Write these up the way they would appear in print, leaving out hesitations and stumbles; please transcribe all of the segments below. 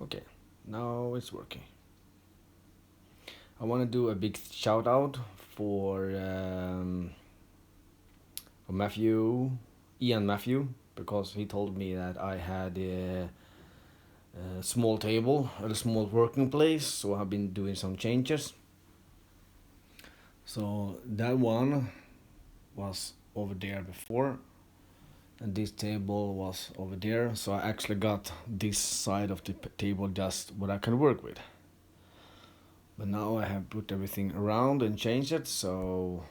Okay, now it's working. I want to do a big shout out for Ian Matthew, because he told me that I had a small table, a small working place, so I've been doing some changes. So that one was over there before, and this table was over there, so I actually got this side of the table just what I can work with. But now I have put everything around and changed it, so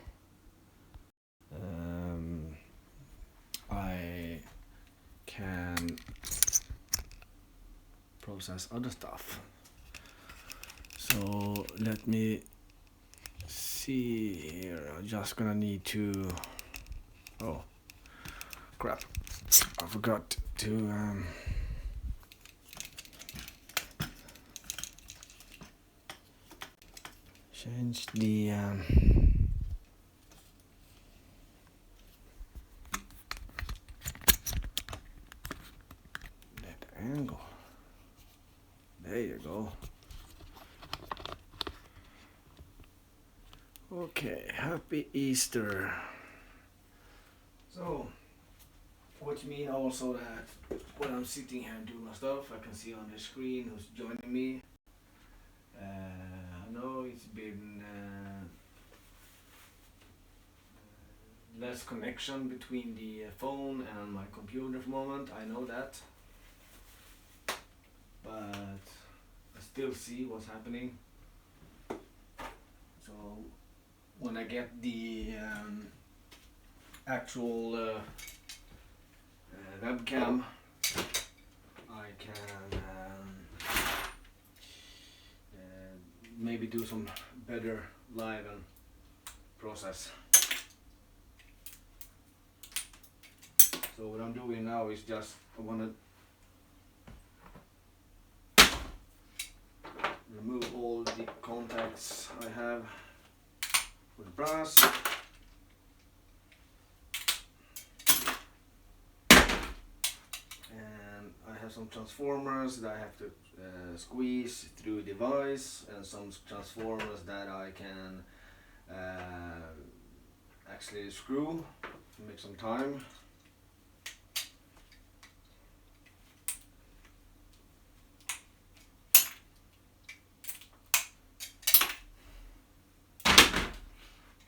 um, I can process other stuff. So let me see here. I'm just gonna need to. Oh, crap! I forgot to. Change the. That angle. There you go. Okay, happy Easter. So, which means also that when I'm sitting here and doing my stuff, I can see on the screen who's joining me. I know it's been less connection between the phone and my computer for the moment, I know that. But I still see what's happening. So when I get the actual webcam, I can maybe do some better live and process. So what I'm doing now is just I want to remove all the contacts I have with brass. And I have some transformers that I have to squeeze through a device, and some transformers that I can actually screw to make some time.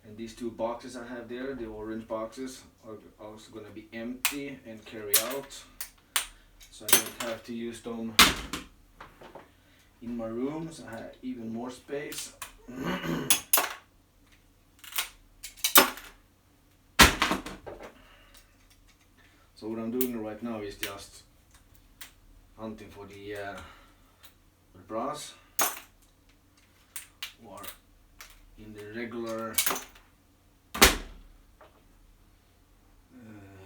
And these two boxes I have there, the orange boxes, are also going to be empty and carry out, so I don't have to use them in my room, so I have even more space. So what I'm doing right now is just hunting for the brass, or in the regular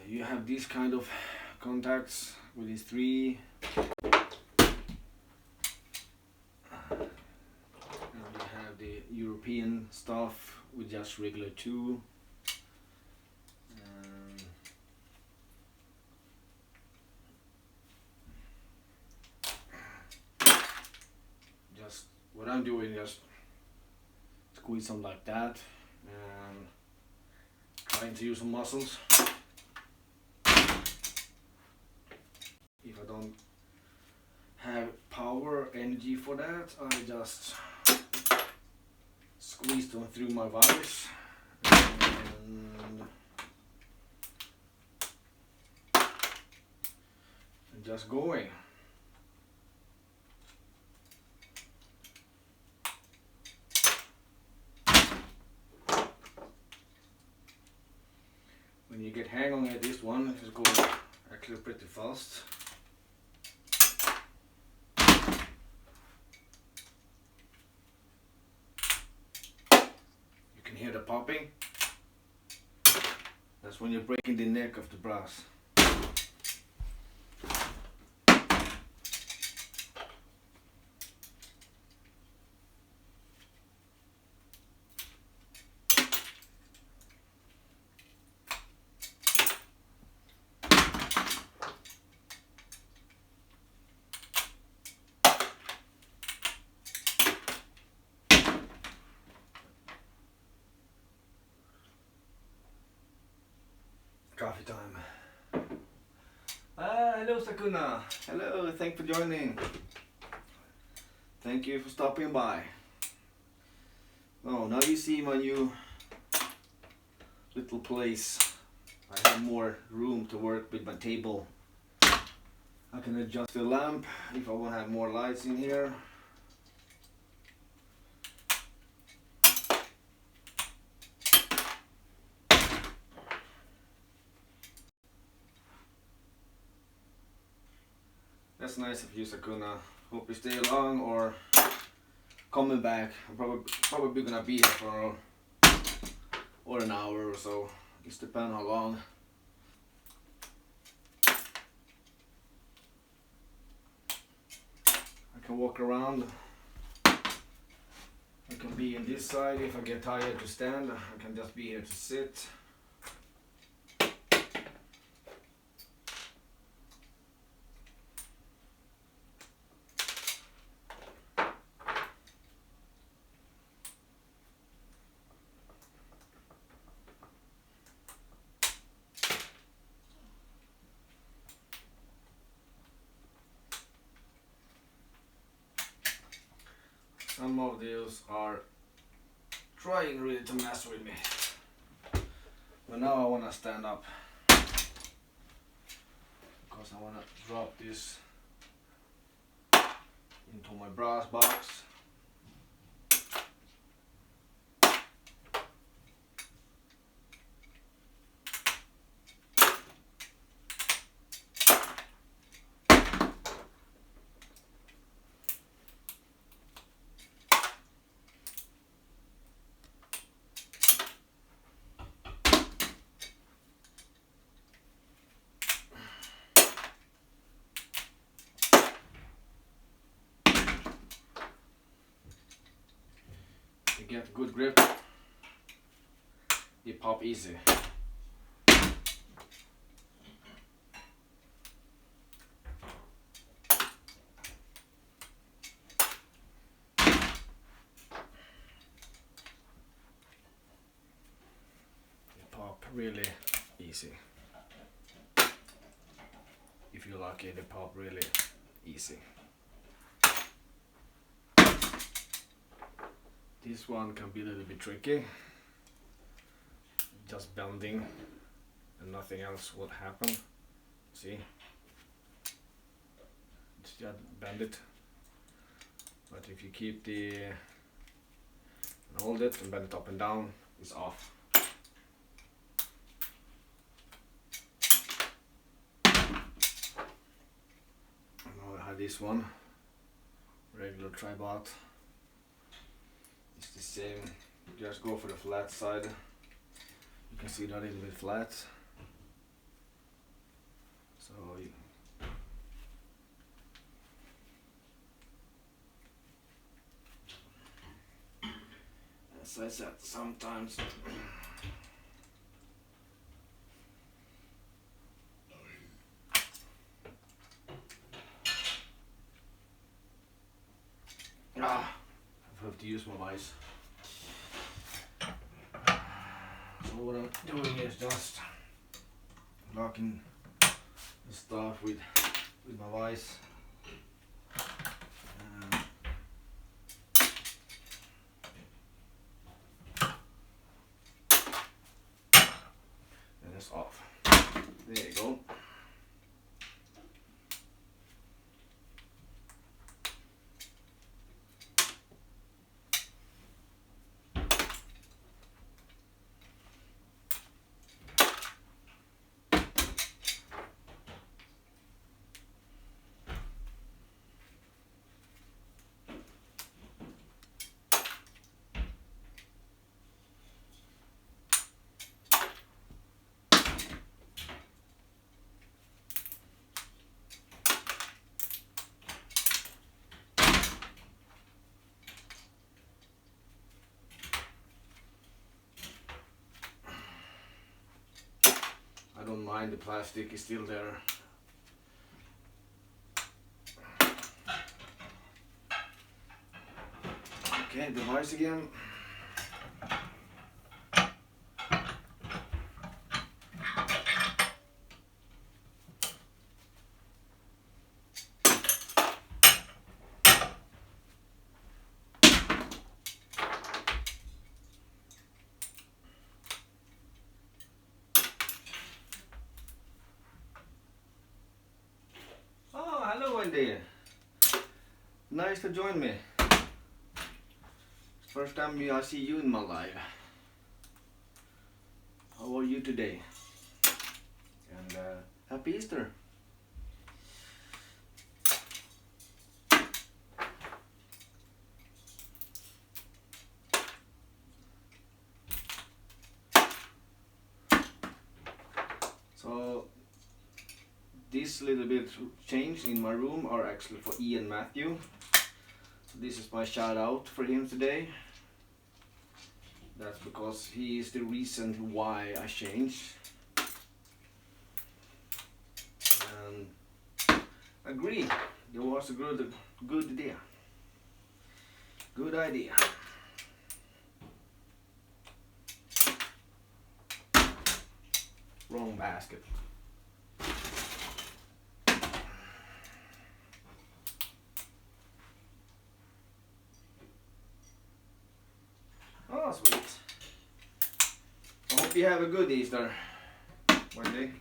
you have these kind of contacts with these three, and you have the European stuff with just regular two. Just what I'm doing, just squeeze them like that and trying to use some muscles. If I don't have power, energy for that, I just squeeze them through my wires and just going. When you get hang on it, this one is going actually pretty fast. You can hear the popping. That's when you're breaking the neck of the brass. coffee time. Hello Sakuna. Hello, thanks for joining. Thank you for stopping by. Oh, now you see my new little place. I have more room to work with my table. I can adjust the lamp if I want to have more lights in here. That's nice of you, Sakuna. Hope you stay along or coming back. I'm probably gonna be here for or an hour or so. Just depends how long. I can walk around. I can be in this side if I get tired to stand. I can just be here to sit. Some of these are trying really to mess with me. But now I want to stand up. Because I want to drop this into my brass box. You get good grip, you pop easy. You pop really easy. If you're lucky, they pop really easy. This one can be a little bit tricky. Just bending and nothing else will happen. See? Just bend it. But if you keep and hold it and bend it up and down, it's off. Now I have this one, regular tribot. It's the same, just go for the flat side. You can see that a little bit flat. So as I said, sometimes I have to use my vice. So what I'm doing is just locking the stuff with my vice. And it's off. There you go. I don't mind, the plastic is still there. Okay, the vice again. Wendy. Nice to join me. First time I see you in my life. How are you today? And happy Easter. So this little bit change in my room are actually for Ian Matthew. So this is my shout out for him today. That's because he is the reason why I changed. And agree, it was a good idea. Good idea. Wrong basket. Oh, sweet. I hope you have a good Easter, Wendy.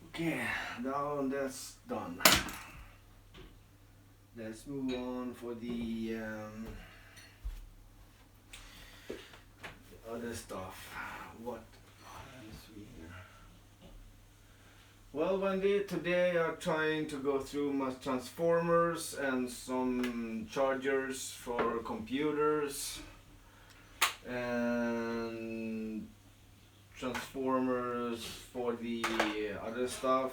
Okay, now that's done. Let's move on for the other stuff. What else we here? Well, Wendy, today I'm trying to go through my transformers and some chargers for computers and transformers for the other stuff.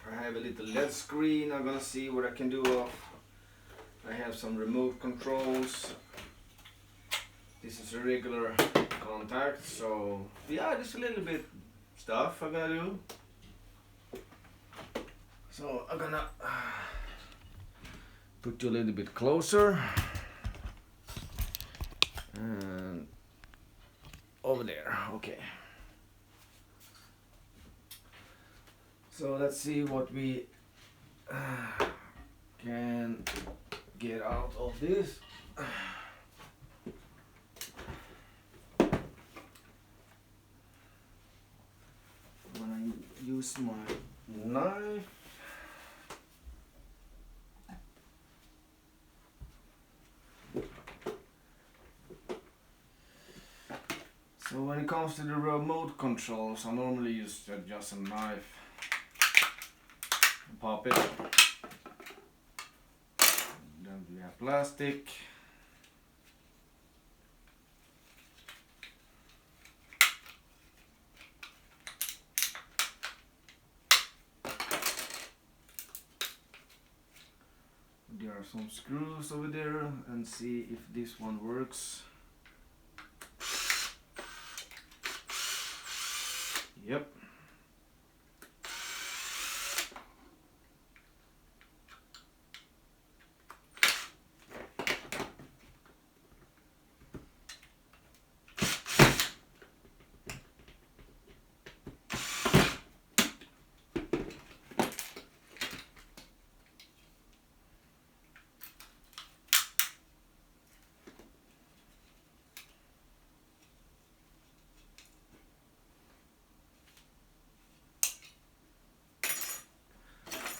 I have a little LED screen I'm gonna see what I can do of. I have some remote controls. This is a regular contact, so yeah, just a little bit stuff I'm gonna do. So I'm gonna put you a little bit closer and over there. Okay. So let's see what we can get out of this. When I use my knife, so when it comes to the remote controls, I normally use just a knife. Pop it. Then we have plastic. There are some screws over there, and see if this one works. Yep.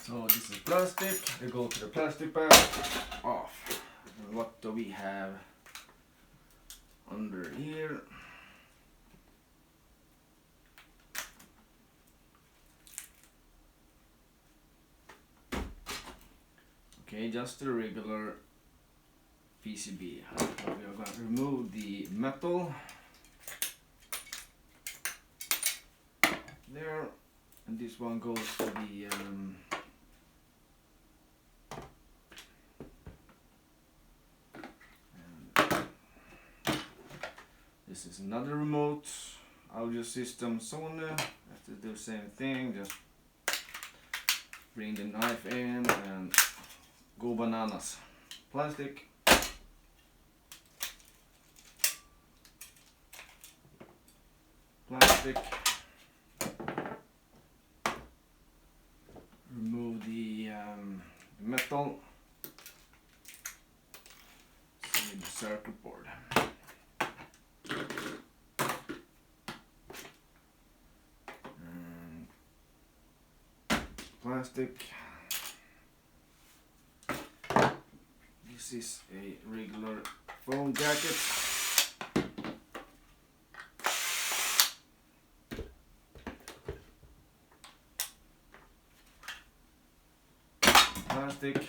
So this is plastic. They go to the plastic bag. Off. And what do we have under here? Okay, just a regular PCB. We are going to remove the metal there, and this one goes to the this is another remote audio system. So I have to do the same thing, just bring the knife in and go bananas. Plastic. plastic. Remove the metal. See the circuit board. And plastic. This is a regular phone jacket. Plastic.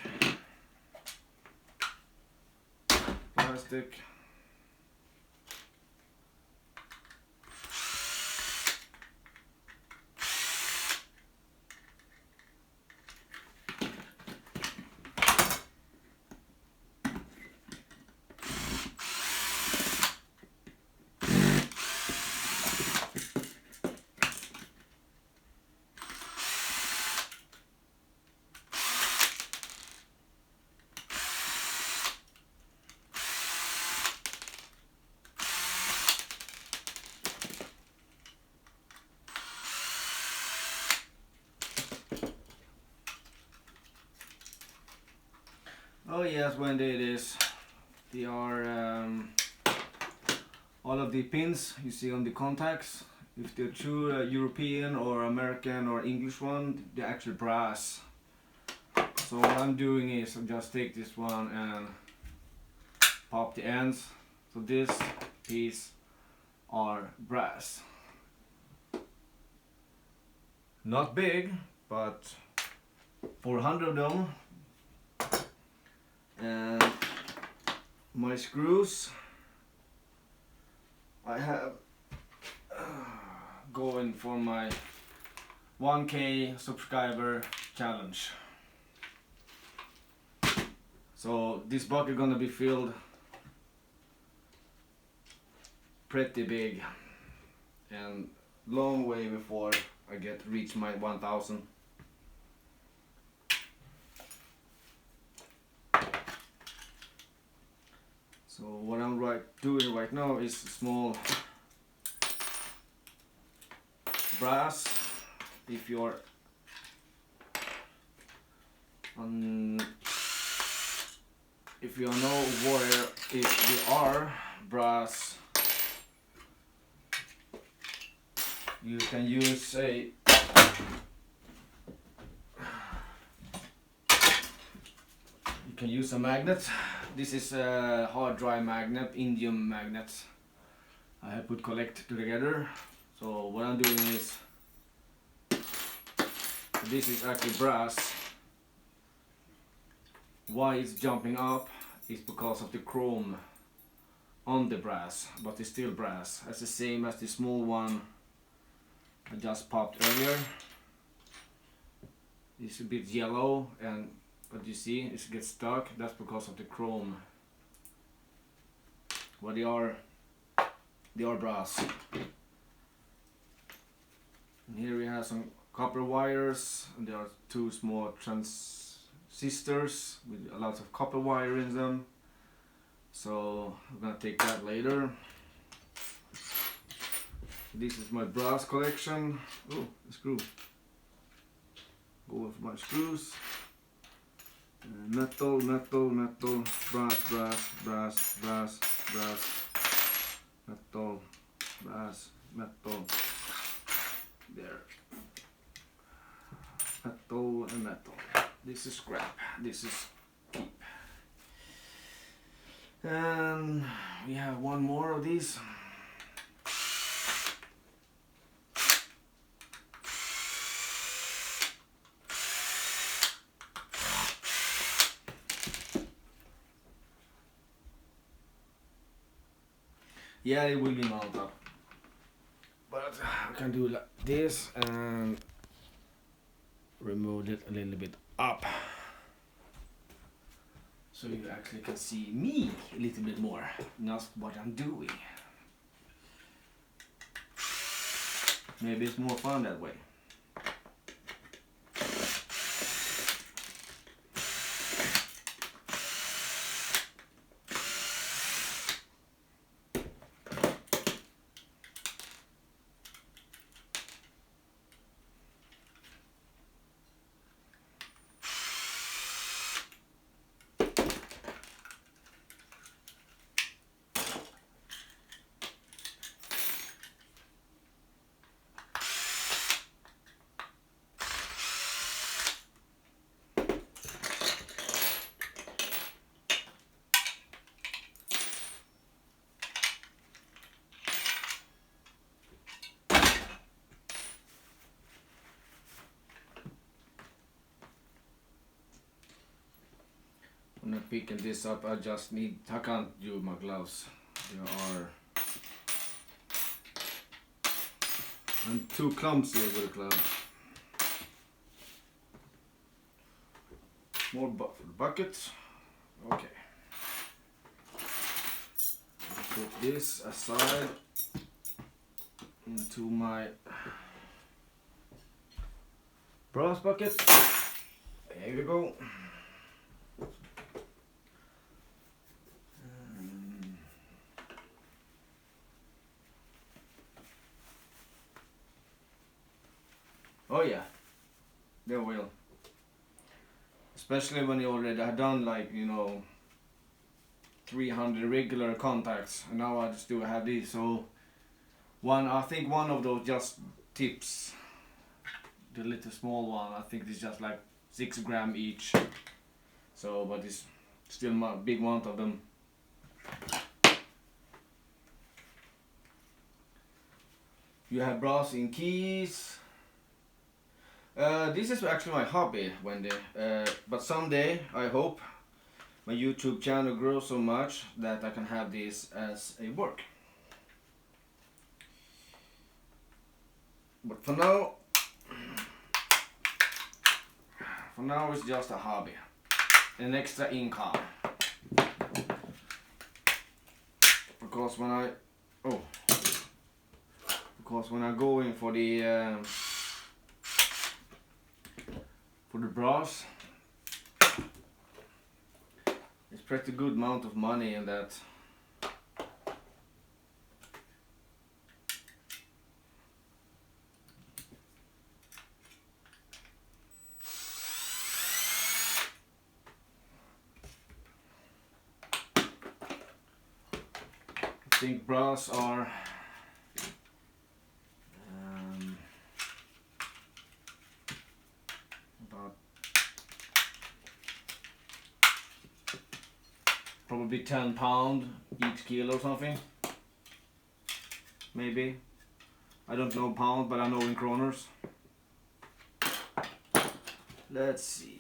Plastic. Oh yes, when it is, they are all of the pins you see on the contacts. If they're true European or American or English one, they're actually brass. So what I'm doing is I just take this one and pop the ends. So this piece are brass. Not big, but 400 of them. And my screws I have going for my 1K subscriber challenge. So this bucket gonna be filled pretty big and long way before I reach my 1000. So what I'm doing right now is small brass. If you're if you know where they are brass, you can use a magnet. This is a hard dry magnet, indium magnet. I have put collect together. So what I'm doing is, this is actually brass. Why it's jumping up is because of the chrome on the brass, but it's still brass. It's the same as the small one I just popped earlier. It's a bit yellow, and but you see it gets stuck. That's because of the chrome. Well, they are brass. And here we have some copper wires, and there are two small transistors with a lot of copper wire in them. So I'm gonna take that later. This is my brass collection. Oh, a screw. Go with my screws. Metal, metal, metal, brass, brass, brass, brass, brass, metal, brass, metal. There. Metal and metal. This is scrap. This is keep. And we have one more of these. Yeah, it will be mounted up. But I can do like this and remove it a little bit up. So you actually can see me a little bit more, not what I'm doing. Maybe it's more fun that way. When I'm picking this up, I can't use my gloves. I'm too clumsy with gloves. More buckets. Okay. I'll put this aside into my brass bucket. There we go. Oh yeah, they will. Especially when you already have done, like, 300 regular contacts, and now I just do have these. So I think one of those just tips, the little small one. I think it's just like 6 grams each. So, but it's still a big amount of them. You have brass in keys. This is actually my hobby, Wendy. But someday, I hope, my YouTube channel grows so much that I can have this as a work. But for now it's just a hobby, an extra income. Because when I go in for the brass, it's pretty good amount of money in that. I think brass are about probably 10 pounds each kilo or something. Maybe. I don't know pound, but I know in kroners. Let's see.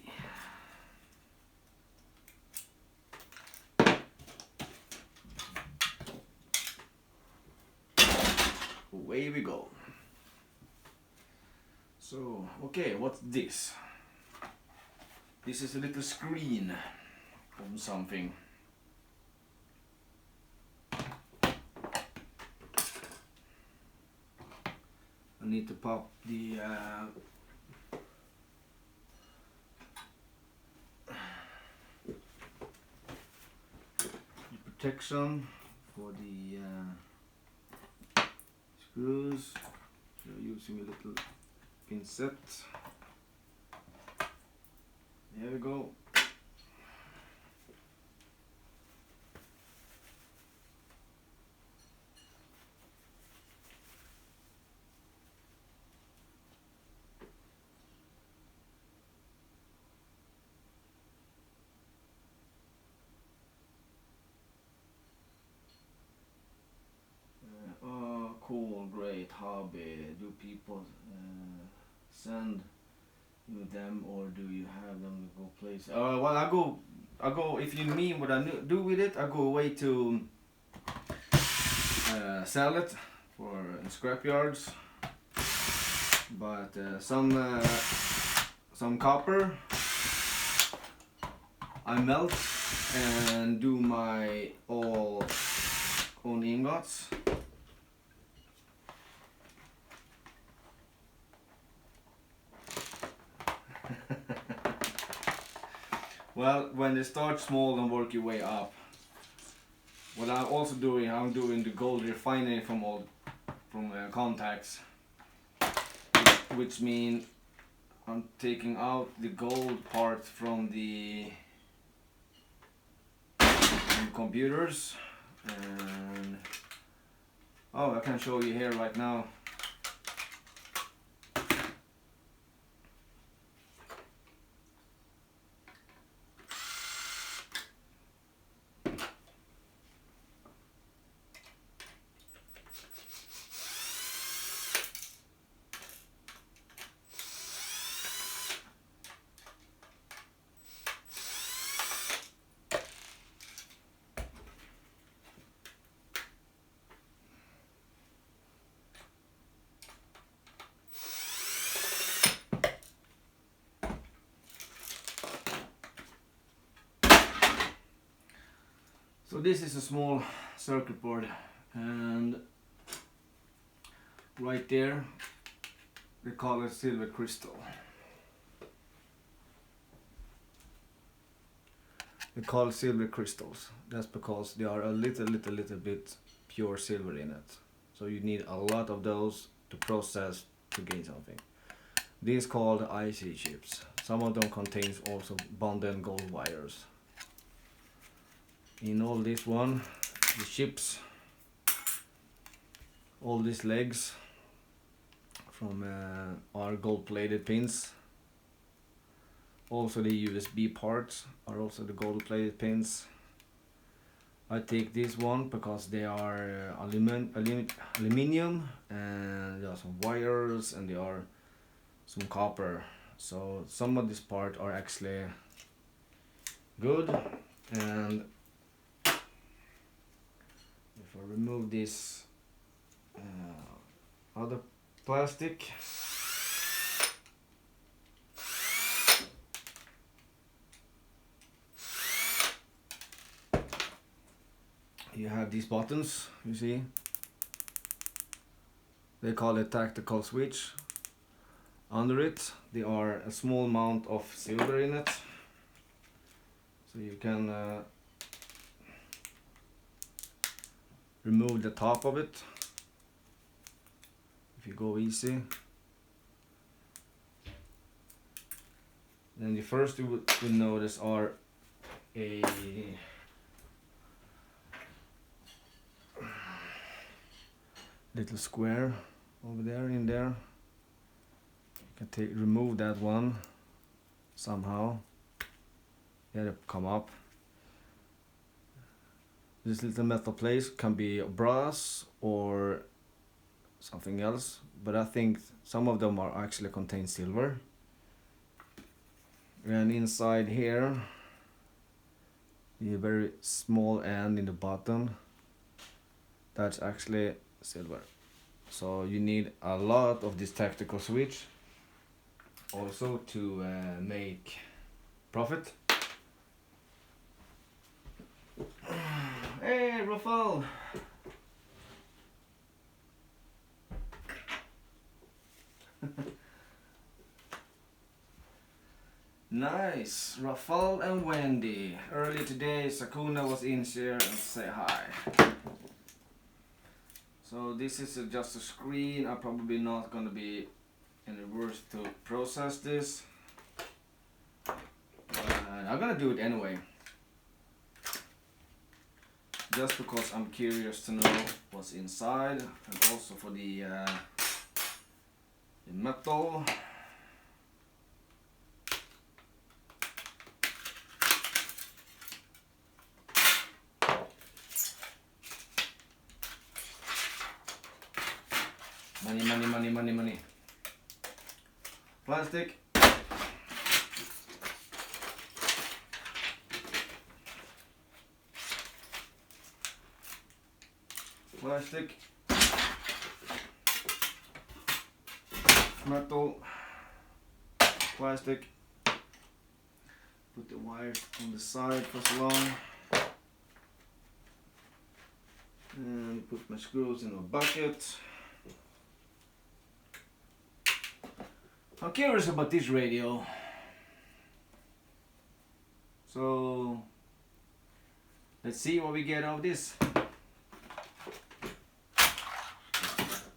Away we go. So, okay, what's this? This is a little screen from something. I need to pop the protection for the screws. We're using a little pincet. There we go. Oh, cool, great hobby. Do people send you them, or do you have them go place? Well, I go. If you mean what I do with it, I go away to sell it for scrap yards. But some copper I melt and do my all own ingots. Well, when they start small and work your way up. What I'm also doing, I'm doing the gold refining from contacts, which means I'm taking out the gold part from the computers, and I can show you here right now. So this is a small circuit board, and right there they call it silver crystal. They call it silver crystals. That's because they are a little bit pure silver in it. So you need a lot of those to process to gain something. These called IC chips. Some of them contains also bonded gold wires. In all this one, the chips, all these legs from are gold plated pins. Also the USB parts are also the gold plated pins. I take this one because they are aluminium, and there are some wires and there are some copper. So some of these parts are actually good, and if I remove this other plastic, you have these buttons, you see. They call it tactical switch. Under it there are a small amount of silver in it, so you can remove the top of it if you go easy. Then the first you will notice are a little square over there, in there. You can remove that one somehow. Let it come up. This little metal place can be brass or something else, but I think some of them are actually contain silver. And inside here, the very small end in the bottom, that's actually silver. So you need a lot of this tactical switch also to make profit. Hey, Rafael! Nice, Rafael and Wendy. Earlier today, Sakuna was in here and say hi. So this is just a screen. I'm probably not gonna be any worse to process this. I'm gonna do it anyway. Just because I'm curious to know what's inside, and also for the metal. Money, money, money, money, money. Plastic. Plastic. Metal. Plastic. Put the wires on the side for so long. And put my screws in a bucket. I'm curious about this radio. So let's see what we get out of this.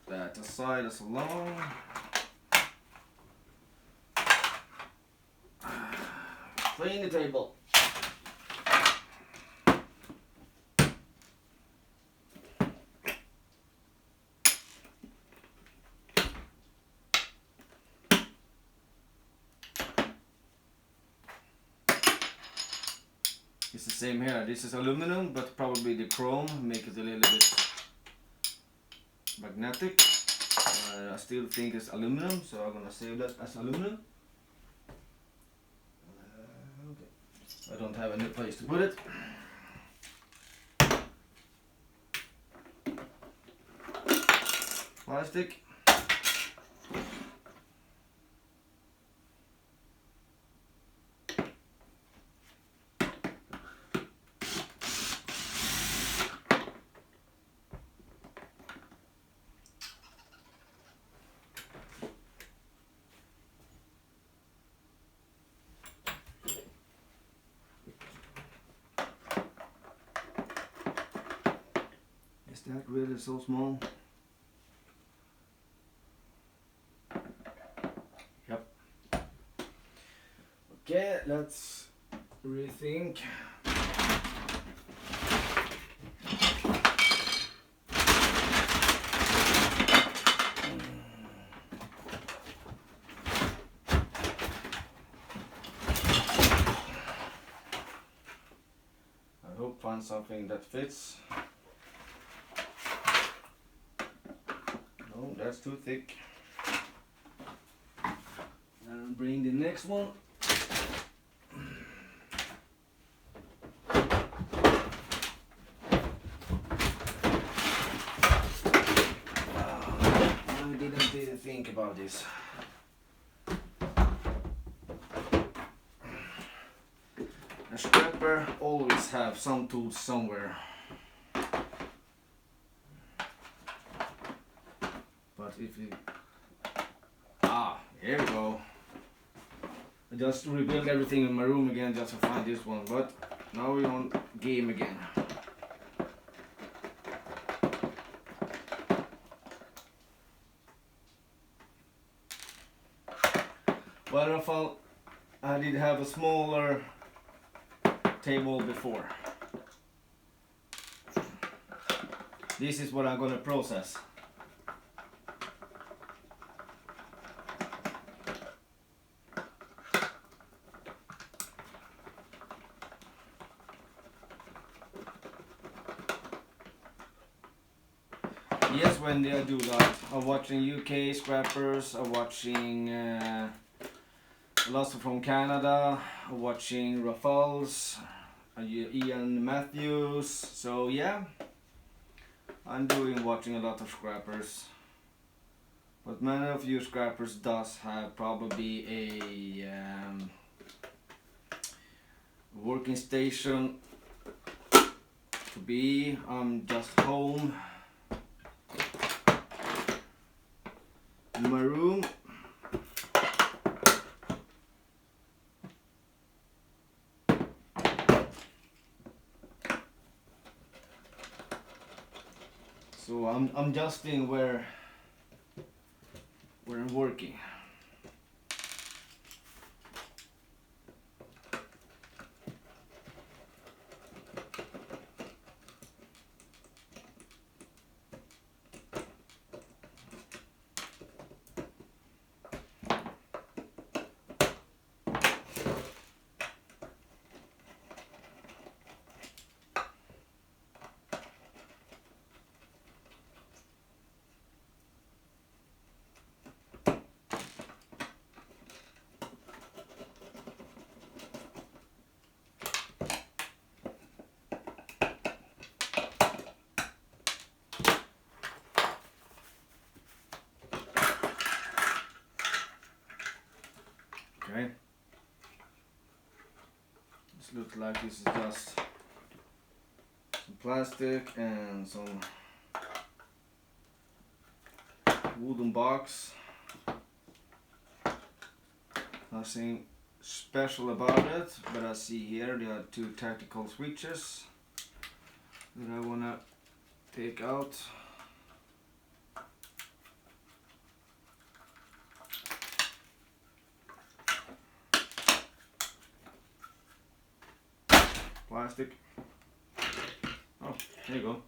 That aside as along. Clean the table. It's the same here. This is aluminum, but probably the chrome make it a little bit magnetic. I still think it's aluminum, so I'm gonna save that as aluminum. Okay. I don't have any place to put it. Plastic. that really so small? Yep. Okay, let's rethink. I hope find something that fits. No, that's too thick. And bring the next one. I didn't really think about this. A scrapper always have some tools somewhere. But if you... here we go. I just rebuilt everything in my room again just to find this one, but now we're on game again. Well, I thought I did have a smaller table before. This is what I'm gonna process. Yes, when I do that, I'm watching UK scrappers, I'm watching lots from Canada, I'm watching Raffles, Ian Matthews, so yeah, I'm watching a lot of scrappers. But many of you scrappers does have probably a working station to be. I'm just home in my room. So I'm adjusting where I'm working. Okay. This looks like this is just some plastic and some wooden box. Nothing special about it, but I see here there are two tactical switches that I wanna take out. Plastic. Oh, there you go.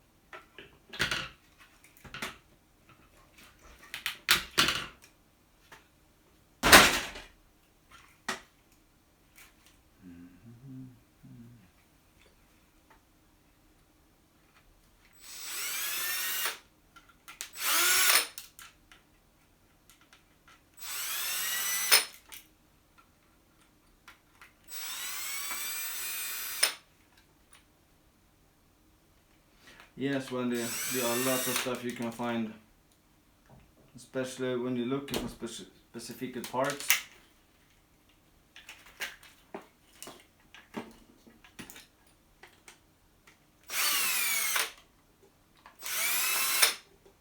Yes, when there are a lot of stuff you can find, especially when you're looking for specific parts.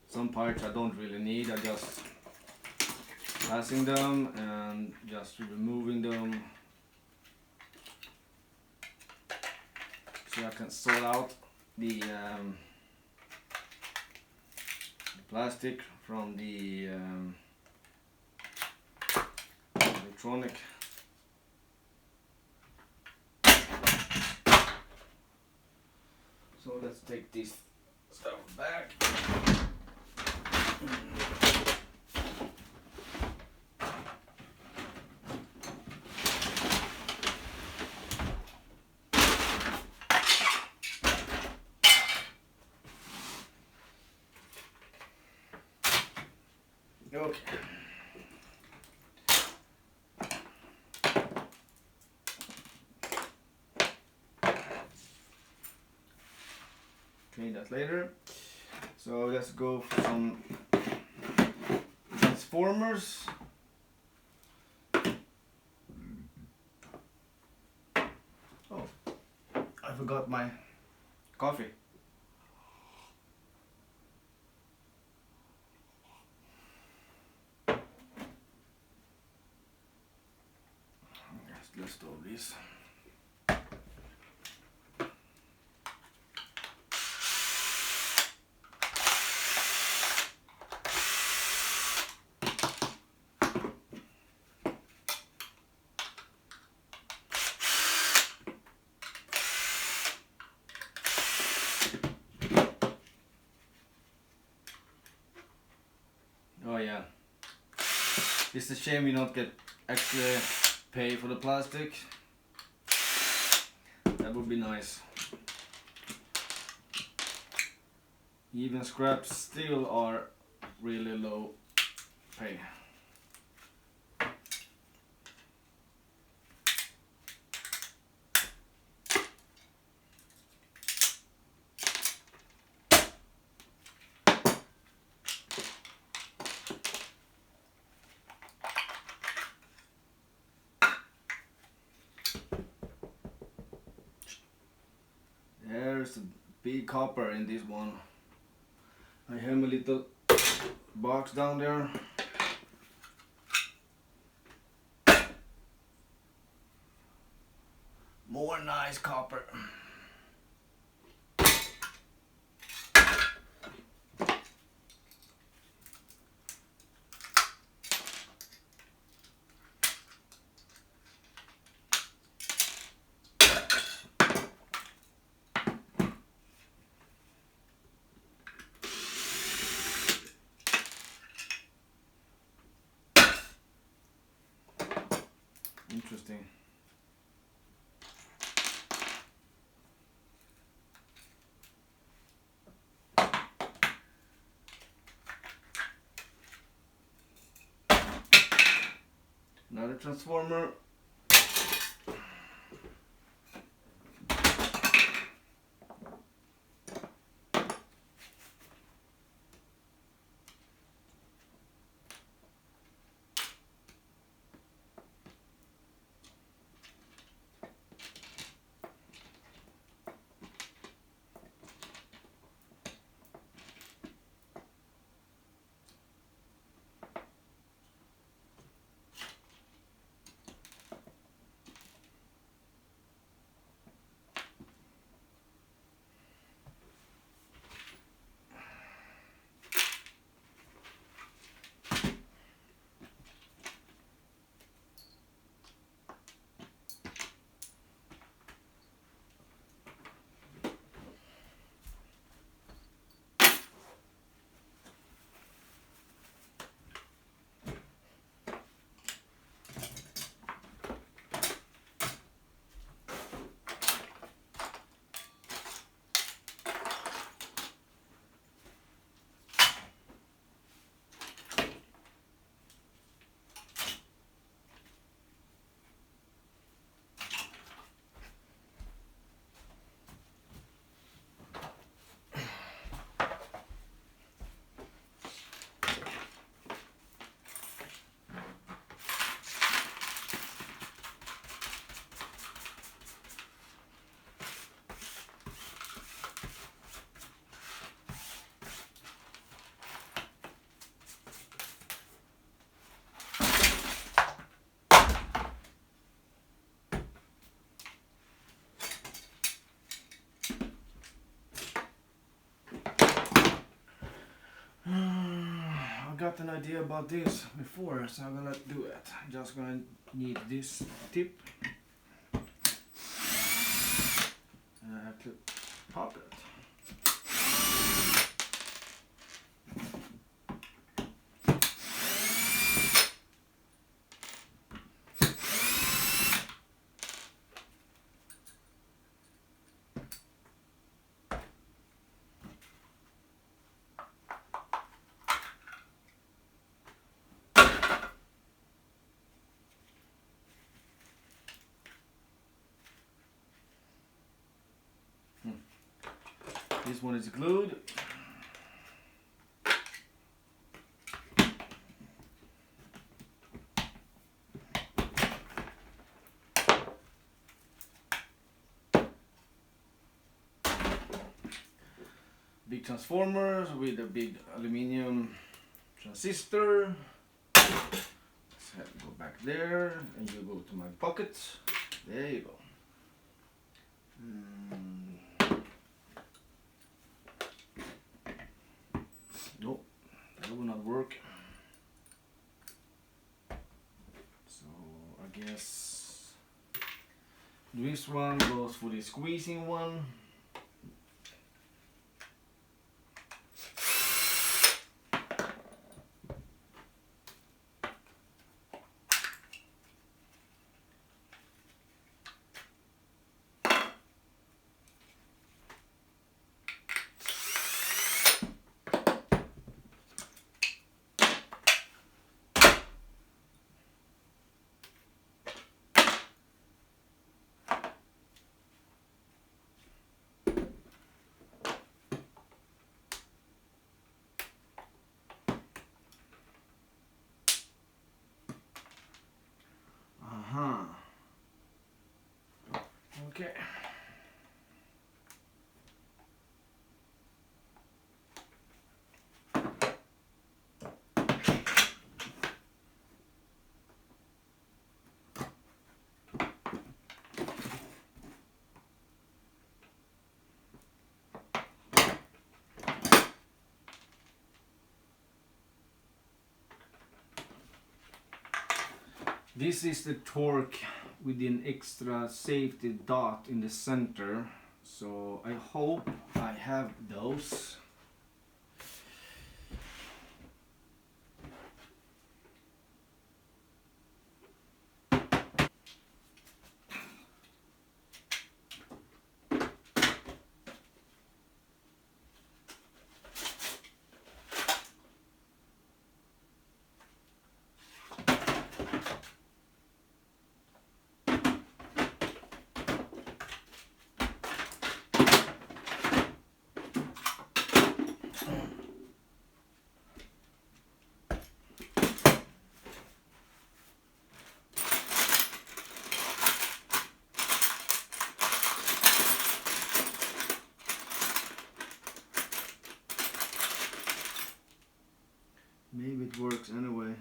Some parts I don't really need, I just passing them and just removing them so I can sort out the plastic from the electronic. So let's take this stuff back. Okay. Clean that later. So let's go for some transformers. Oh, I forgot my coffee. Let's do this. Oh yeah. It's a shame you don't get actually pay for the plastic. That would be nice. Even scraps still are really low pay. There's a big copper in this one. I have a little box down there. More nice copper. Interesting. Another transformer. got an idea about this before, so I'm gonna do it. I'm just gonna need this tip. And I have to pop it. This one is glued. Big transformers with a big aluminium transistor. Let's have it go back there, and you go to my pocket. There you go. Nope, that will not work. So I guess this one goes for the squeezing one. Okay. This is the torque with an extra safety dot in the center, so I hope I have those. Maybe it works anyway.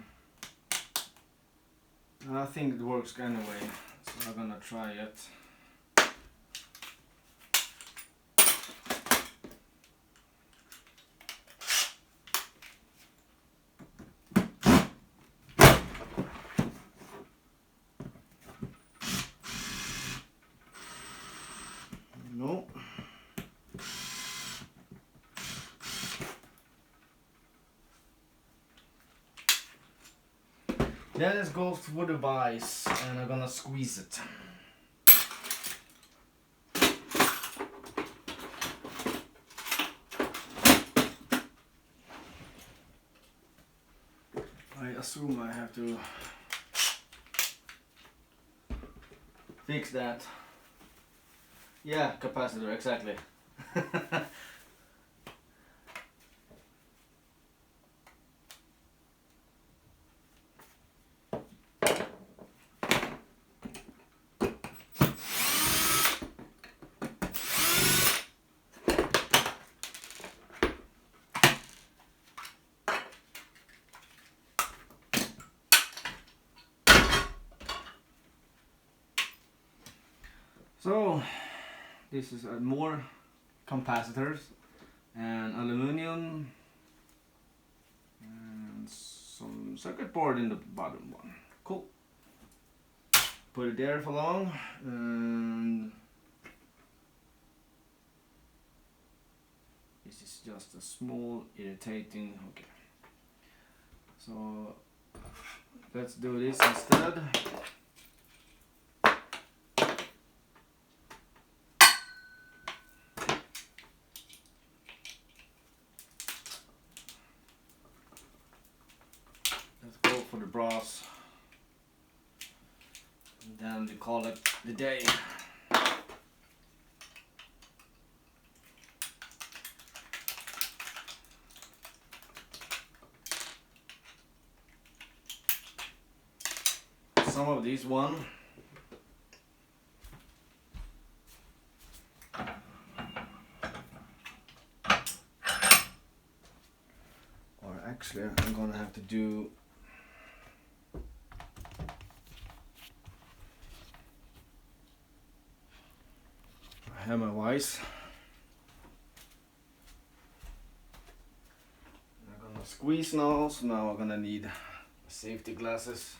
I think it works anyway, so I'm gonna try it. No. Then it goes to the vise, and I'm gonna squeeze it. I assume I have to fix that. Yeah, capacitor, exactly. So this is more capacitors and aluminum and some circuit board in the bottom one. Cool. Put it there for long, and this is just a small irritating. Okay, so let's do this instead. Let's go for the brass, and then we call it the day. Some of these one or actually I'm gonna have to do hammer wise. I'm gonna squeeze now, so now I'm gonna need safety glasses.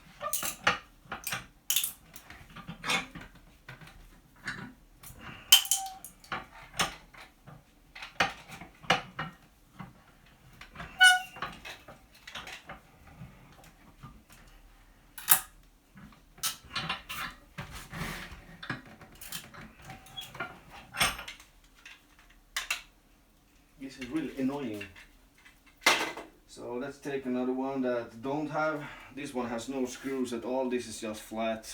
This is really annoying. So let's take another one that don't have. This one has no screws at all. This is just flat.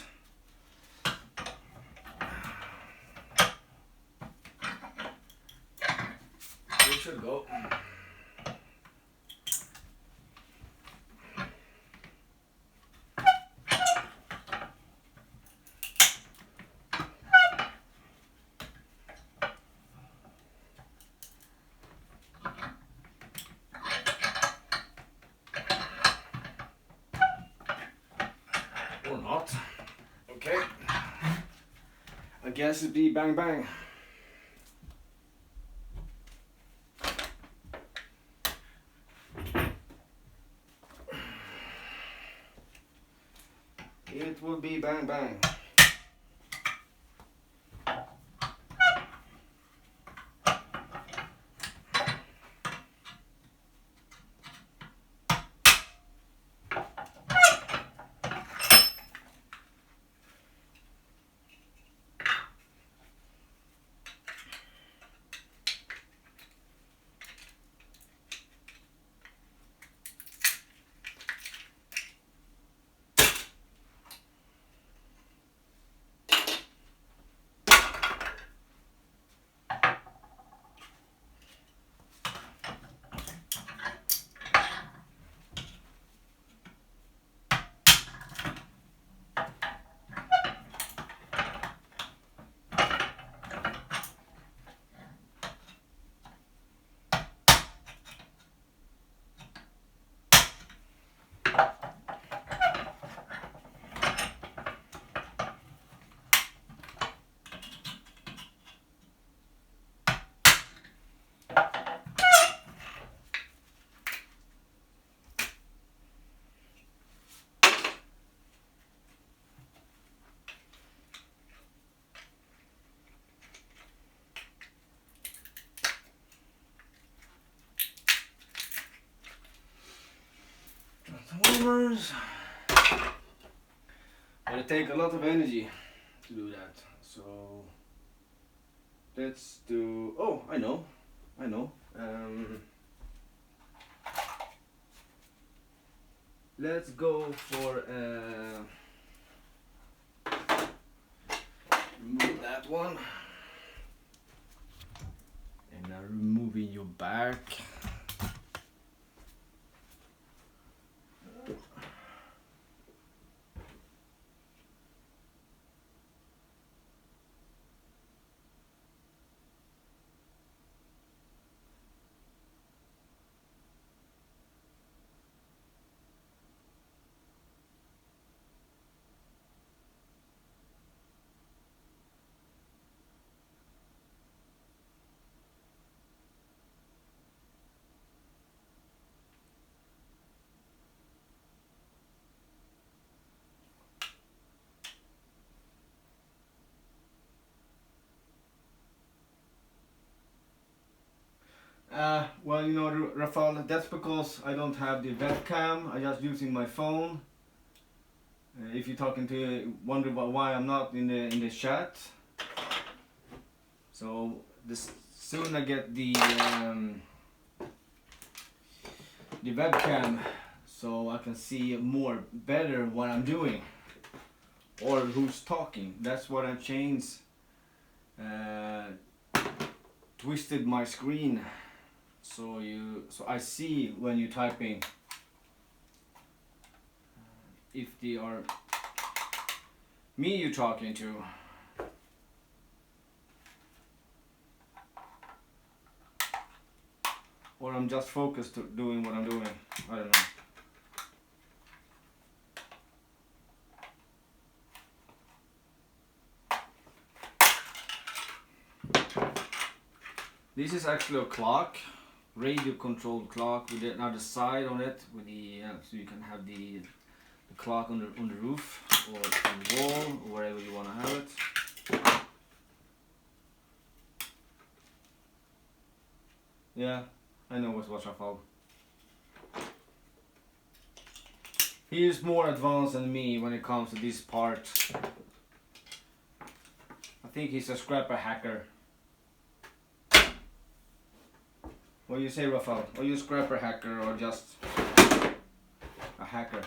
It should go. Or not. Okay. I guess it'd be bang bang. It will be bang bang. Transformers. But it takes a lot of energy to do that. So let's do. Oh, I know. Let's go for remove that one, and now removing your back. Well, you know, Rafael, that's because I don't have the webcam. I'm just using my phone. If you're talking to wonder why I'm not in the chat, so this soon I get the webcam, so I can see more better what I'm doing or who's talking. That's what I changed. Twisted my screen so I see when you're typing if they are me you're talking to. Or I'm just focused to doing what I'm doing. I don't know. This is actually a clock, radio controlled clock with another side on it with the so you can have the clock on the roof or on the wall or wherever you want to have it. Yeah, I know what's Rafael. He is more advanced than me when it comes to this part. I think he's a scrapper hacker. What do you say, Rafael? Are you a scrapper hacker or just a hacker?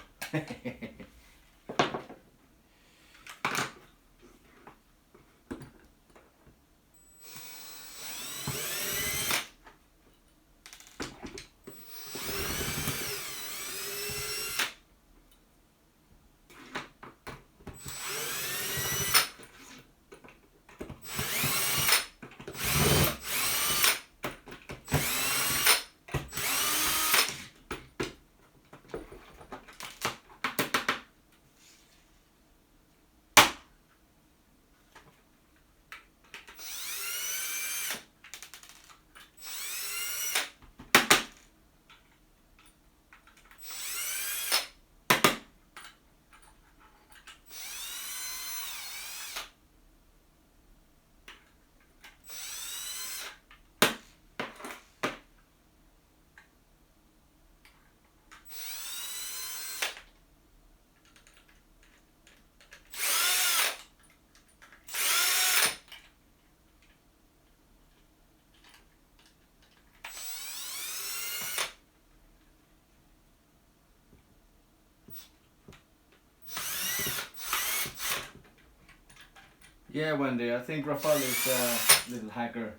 Yeah, Wendy, I think Rafael is a little hacker.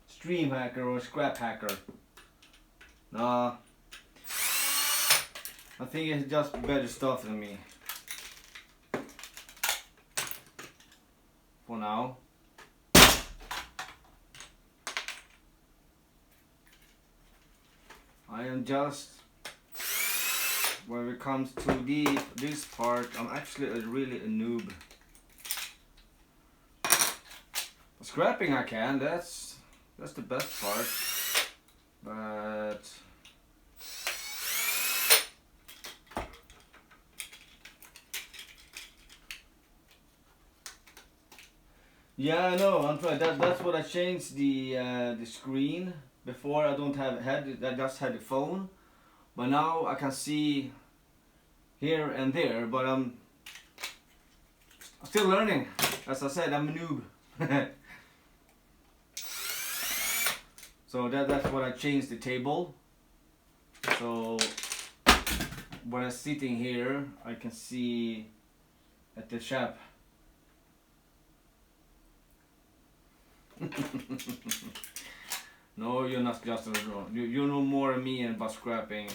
Stream hacker or scrap hacker. Nah, I think it's just better stuff than me. For now. I am just, when it comes to this part, I'm actually really a noob. Scrapping I can, that's the best part. But yeah, I know. I'm trying. That's what I changed the screen. Before I don't have head. I just had the phone, but now I can see here and there. But I'm still learning. As I said, I'm a noob. So that's what I changed the table. So when I'm sitting here, I can see at the shop. No, you're not just a draw. You know more than me about scrapping.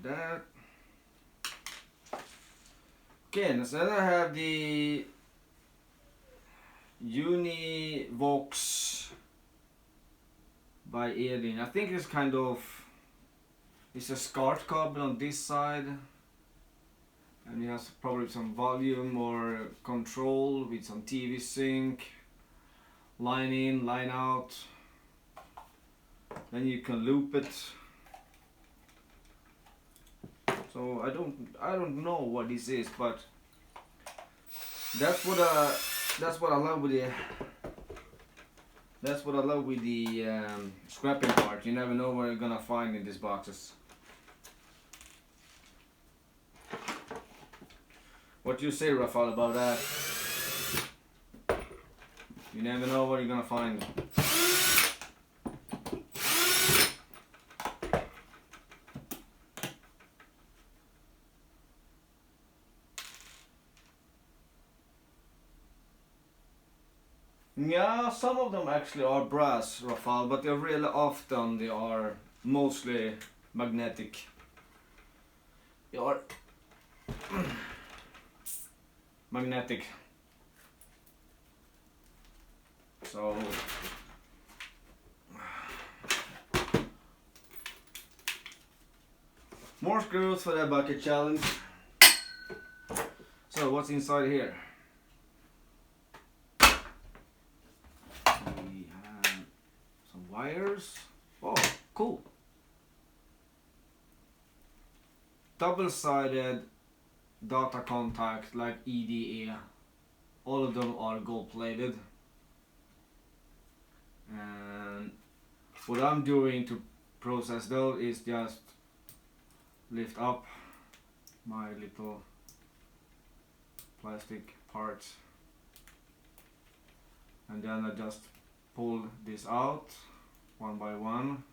That. Okay, so then I have the Univox by Edin. I think it's kind of, it's a SCART cable on this side, and it has probably some volume or control with some TV sync, line in, line out. and you can loop it. So I don't know what this is, but that's what I love with the scrapping part. You never know what you're gonna find in these boxes. What do you say, Rafael, about that? You never know what you're gonna find. Yeah, some of them actually are brass, Rafael, but they're really often they are mostly magnetic. They are magnetic. So more screws for the bucket challenge. So what's inside here? We have some wires. Oh, cool. Double-sided data contact like EDA. All of them are gold-plated. And what I'm doing to process those is just lift up my little plastic parts, and then I just pull this out one by one,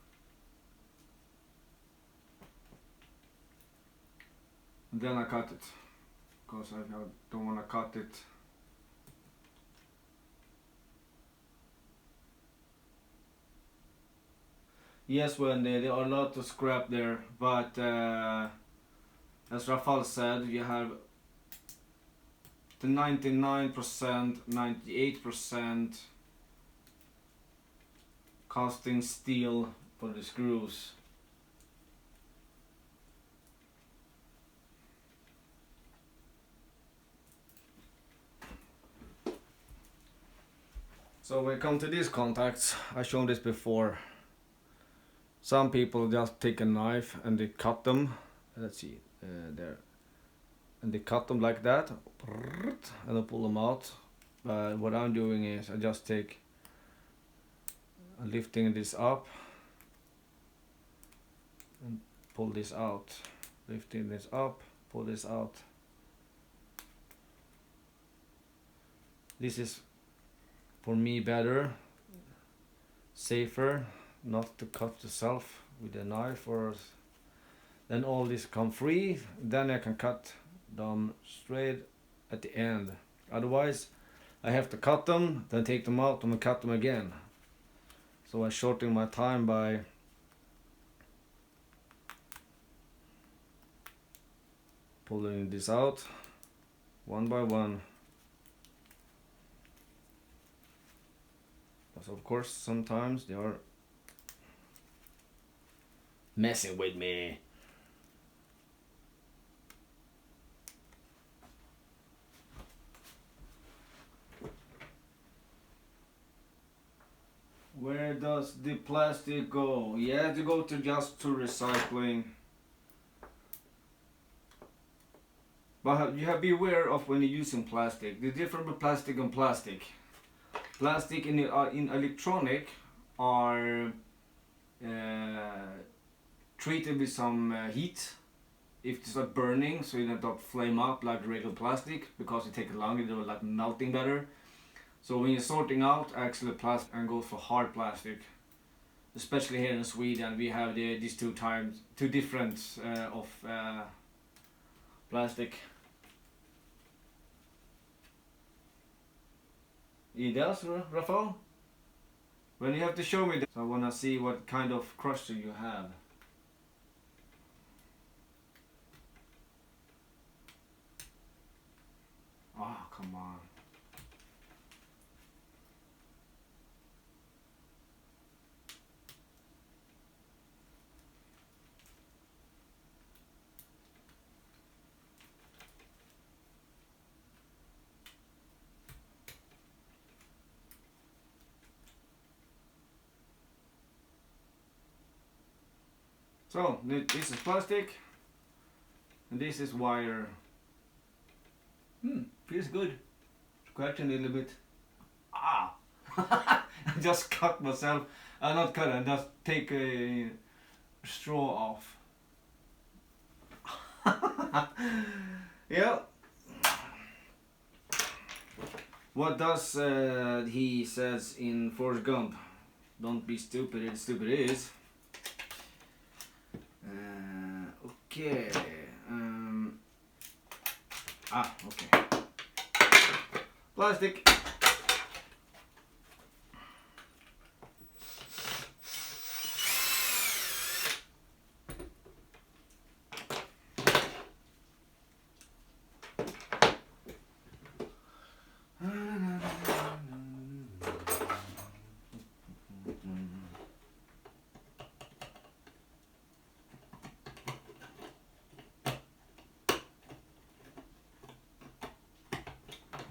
and then I cut it because I don't want to cut it. Yes, when there are a lot of scrap there, but as Rafael said, you have the 99%, 98% casting steel for the screws. So when it comes to these contacts, I shown this before. Some people just take a knife and they cut them. Let's see, there. And they cut them like that, and I pull them out. But what I'm doing is I just I'm lifting this up and pull this out. Lifting this up, pull this out. This is for me better, safer, not to cut yourself with a knife, or then all this come free. Then I can cut them straight at the end. Otherwise I have to cut them, then take them out and cut them again. So I shorten my time by pulling this out one by one. But of course sometimes they are messing with me. Where does the plastic go? Yeah, to go to just to recycling. But you have to be aware of when you're using plastic. The difference with plastic and plastic. Plastic in electronic are treated with some heat. If it's not burning, so you don't flame up like regular plastic, because it takes longer, they're like melting better. So when you're sorting out actually plastic and go for hard plastic, especially here in Sweden, we have these two different of plastic. It does, Rafael? When you have to show me that, so I wanna see what kind of crusher you have. Oh, come on. So this is plastic, and this is wire. Feels good. Scratching a little bit. Ah! I just cut myself. Not cut. I just take a straw off. Yeah. What does he says in Forrest Gump? Don't be stupid. It's stupid is. Okay. Okay. Plastic.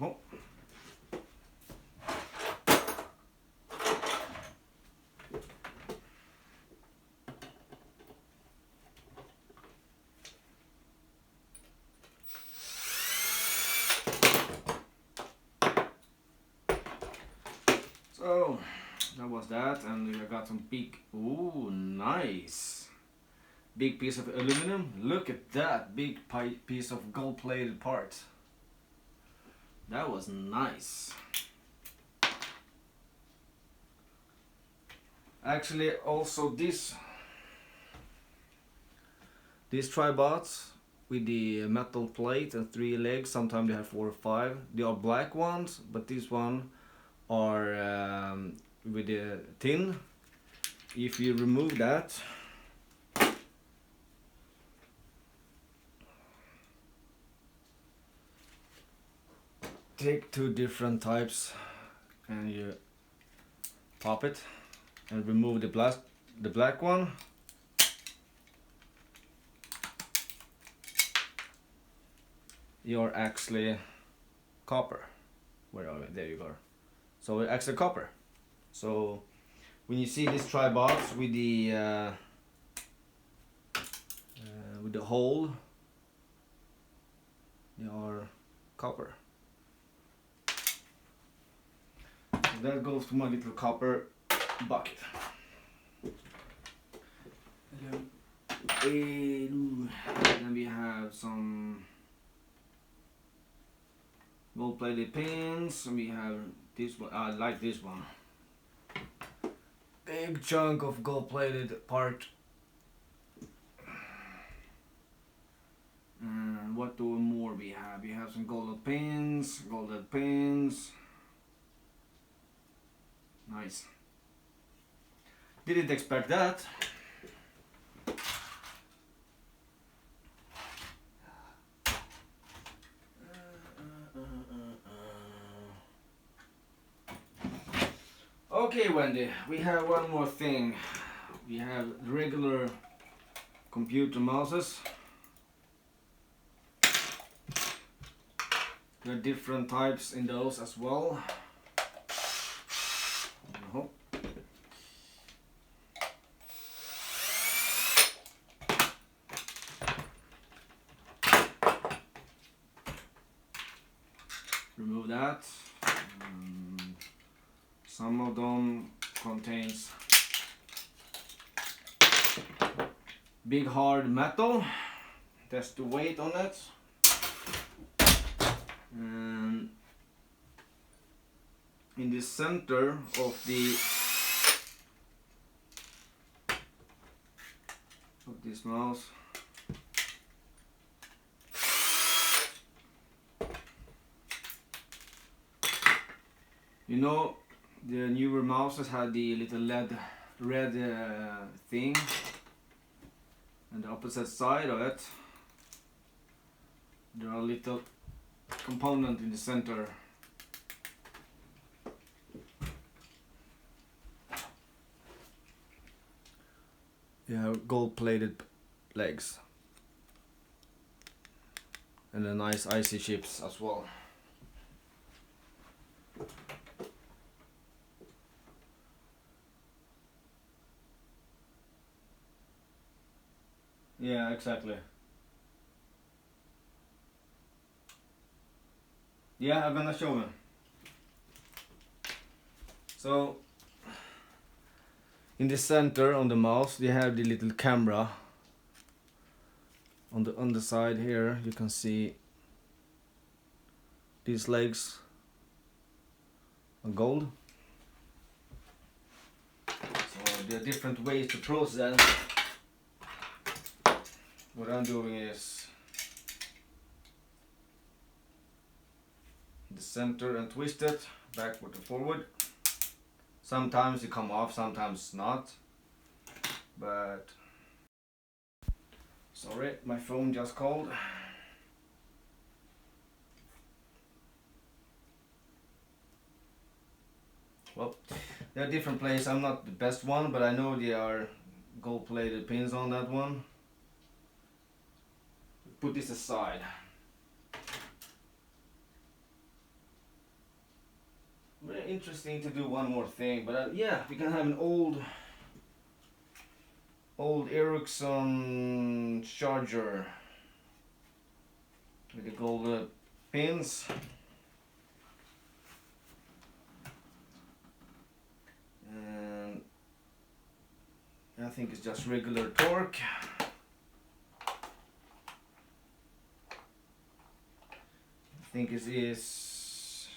Oh. So that was that, and I got some big. Ooh, nice. Big piece of aluminum. Look at that big piece of gold-plated part. That was nice. Actually, also these tripods with the metal plate and 3 legs. Sometimes they have 4 or 5. They are black ones, but this one are with the tin. If you remove that, take 2 different types and you pop it and remove the black one. You're actually copper. Where are we? There you go. So it's actually copper. So when you see these tripods with the hole, they are copper. So that goes to my little copper bucket. Then we have some gold-plated pins. We have this one. I like this one. Big chunk of gold-plated part. And what do more we have? We have some gold pins. Nice. Didn't expect that. Okay, Wendy, we have one more thing. We have regular computer mouses. There are different types in those as well. Remove that. Some of them contains big hard metal. Test the weight on it. And in the center of this mouse, you know, the newer mouses had the little red thing, and the opposite side of it, there are little component in the center. You have gold-plated legs and a nice icy chips as well. Yeah, exactly. Yeah, I'm gonna show you. So in the center on the mouse, they have the little camera. On the underside here, you can see these legs are gold. So there are different ways to process. What I'm doing is the center and twist it backward and forward. Sometimes it come off, sometimes not. But sorry, my phone just called. Well, there are different places. I'm not the best one, but I know there are gold-plated pins on that one. Put this aside. Very interesting to do one more thing, but yeah, we can have an old Ericsson charger with the gold pins. And I think it's just regular torque. I think it is,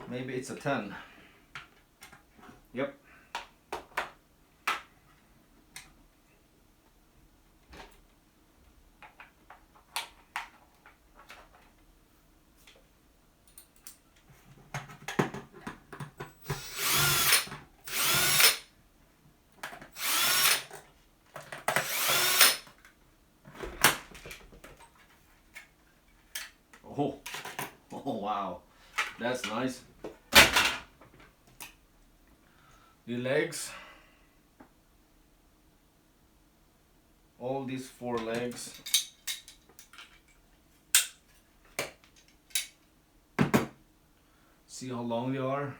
maybe it's a 10. Yep. Oh, oh wow, that's nice. The legs, all these 4 legs. See how long they are,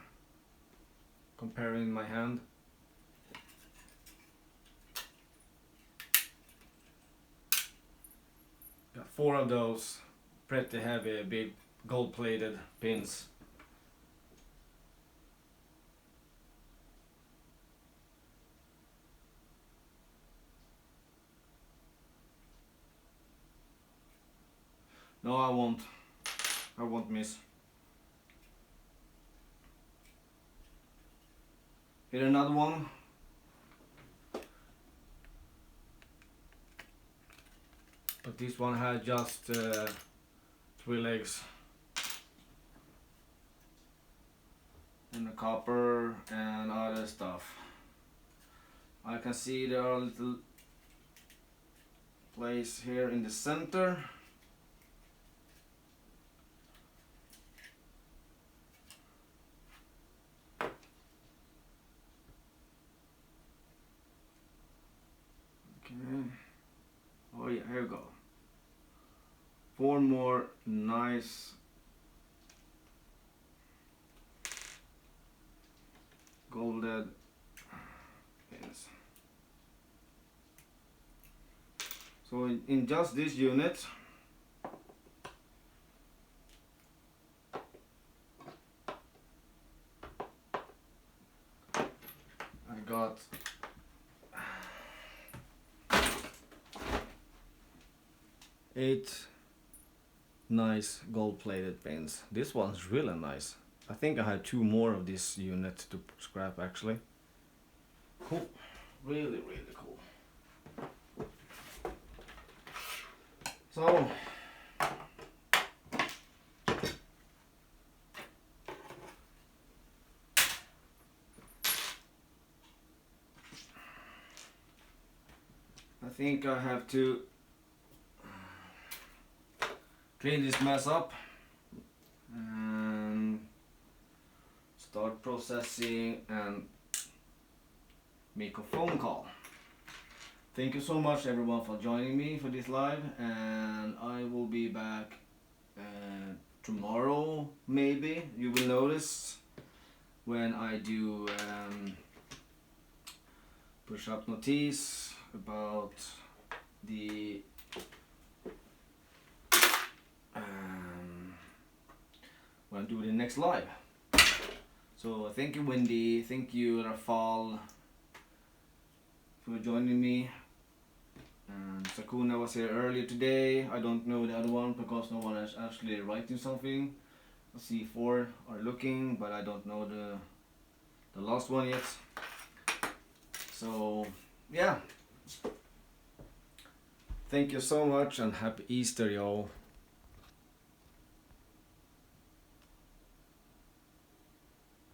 comparing my hand. Got 4 of those pretty heavy, big gold-plated pins. No, I won't. I won't miss. Here another one. But this one had just 3 legs. And the copper and other stuff. I can see there are little place here in the center. Okay. Oh yeah, here we go. 4 more nice golded pins. So in just this unit, I got 8 nice gold-plated pins. This one's really nice. I think I have 2 more of this unit to scrap actually. Cool. Really, really cool. So I think I have to clean this mess up and start processing and make a phone call. Thank you so much everyone for joining me for this live, and I will be back tomorrow maybe. You will notice when I do push up notice about the when I do the next live. So thank you Wendy, thank you Rafal for joining me. And Sakuna was here earlier today. I don't know the other one because no one is actually writing something. C4 are looking, but I don't know the last one yet. So yeah, thank you so much and happy Easter, y'all.